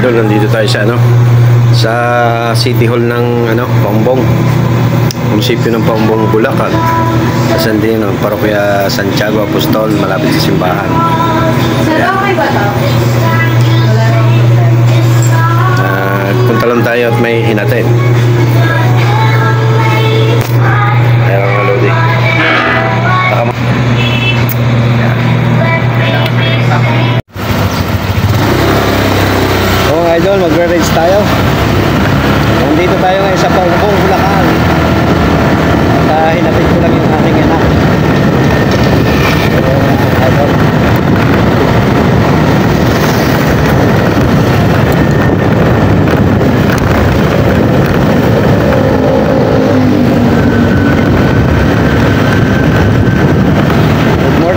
idol, nandito tayo sa sa City Hall ng Paumbong, munisipyo ng Paumbong, Bulacan. Sa Sandino, Parokya Santiago Apostol, malapit sa simbahan. Okay ba ito? Punta lang tayo at may hinatid. Ayan ang Lodi. Oh idol, magre-race tayo. Nandito tayo ngayon sa Paumbong, Bulacan. At hinatid ko lang yung aking anak. Idol.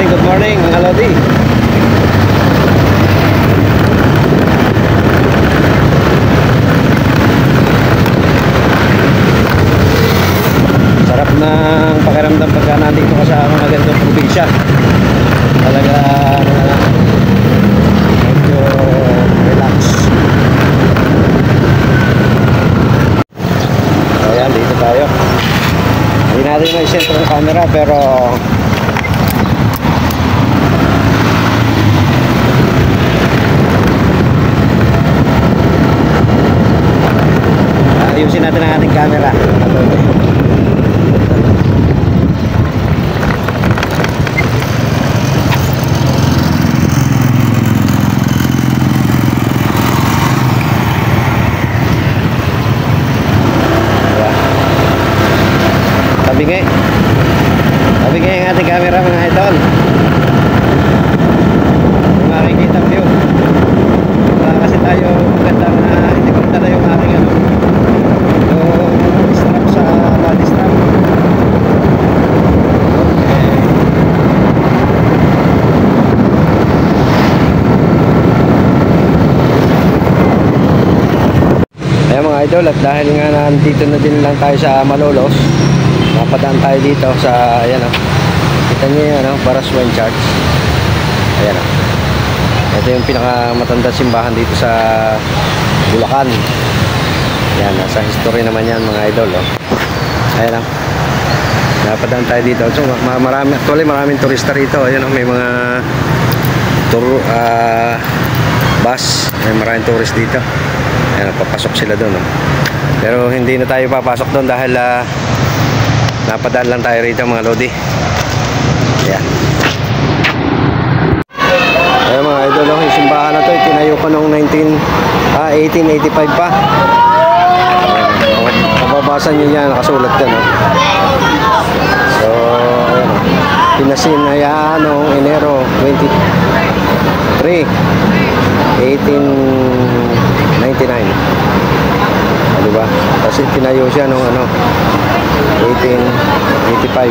Good morning mga Lodi. Sarap ng pakiramdam pagka nandito ka sa mga ganitong probinsya. Talaga medyo relax. Ayan, dito tayo. Hindi natin may sentro ng camera pero ayusin natin ang ating camera. Tabingay ang ating camera mga idol. Makikita view. Kasi tayo magandang hindi ko dala yung ating yung strap sa body strap. Ayan mga idol, at dahil nga nandito na din lang tayo sa Malolos, napadaan tayo dito sa, ayan kita nyo yan, Baraswan Church. Ayan ito yung pinakamatanda simbahan dito sa Bulacan. Ayan, nasa history naman yan mga idol. Ayan napadaan tayo dito. So marami, actually maraming turista rito. Ayan may mga bus, may maraming tourist dito. Ayan, papasok sila doon. Pero hindi na tayo papasok doon dahil napadaan lang tayo rito mga Lodi. Ayan. Ayan mga idol, yung simbahan na to itinayo ko noong 1885 pa. Mababasa nyo yan, nakasulat yan. So ayan, pinasinayaan noong Enero 23, 1899. Diba? Kasi tinayo siya noong 1885.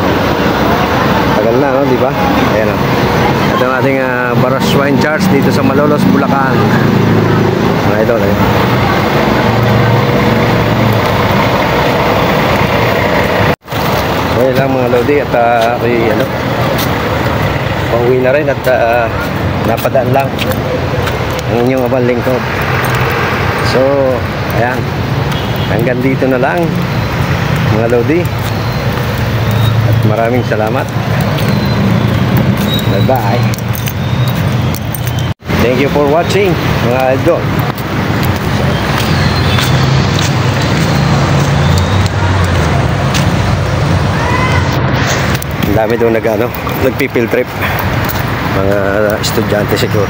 Tagal na, no? Diba? Ayan ito ang ating Baraswan Church dito sa Malolos, Bulacan. Mga idol, okay lang mga Lodi, at pauwi na rin at napadaan lang ang inyong abang lingkod. So ayan, hanggang dito na lang mga Lodi, at maraming salamat. Bye bye. Thank you for watching mga idol. Ang dami doon nagpipil trip, mga estudyante siguro.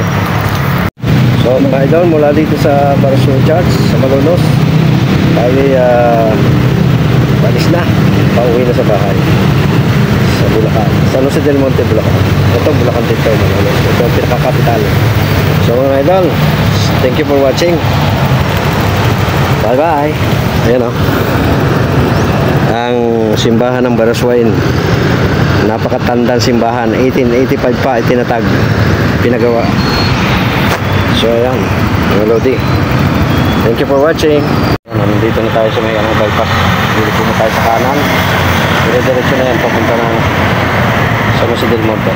So mga idol, mula dito sa Baraswan Church sa Malolos tayo balis na, pauwi na sa bahay sa Bulacan, San Jose del Monte, Bulacan. Ito Bulacan dito, Malolos. Ito ang pinaka-capital. So mga idol, thank you for watching. Bye bye. Ayan ang simbahan ng Baraswan, napakatandang simbahan, 1885 pa itinatag, pinagawa. So ayan mga Lodi, thank you for watching. Nandito na tayo sa may bypass. Dito po na tayo sa kanan, dire-diretso na yan papunta ng San Jose del Monte.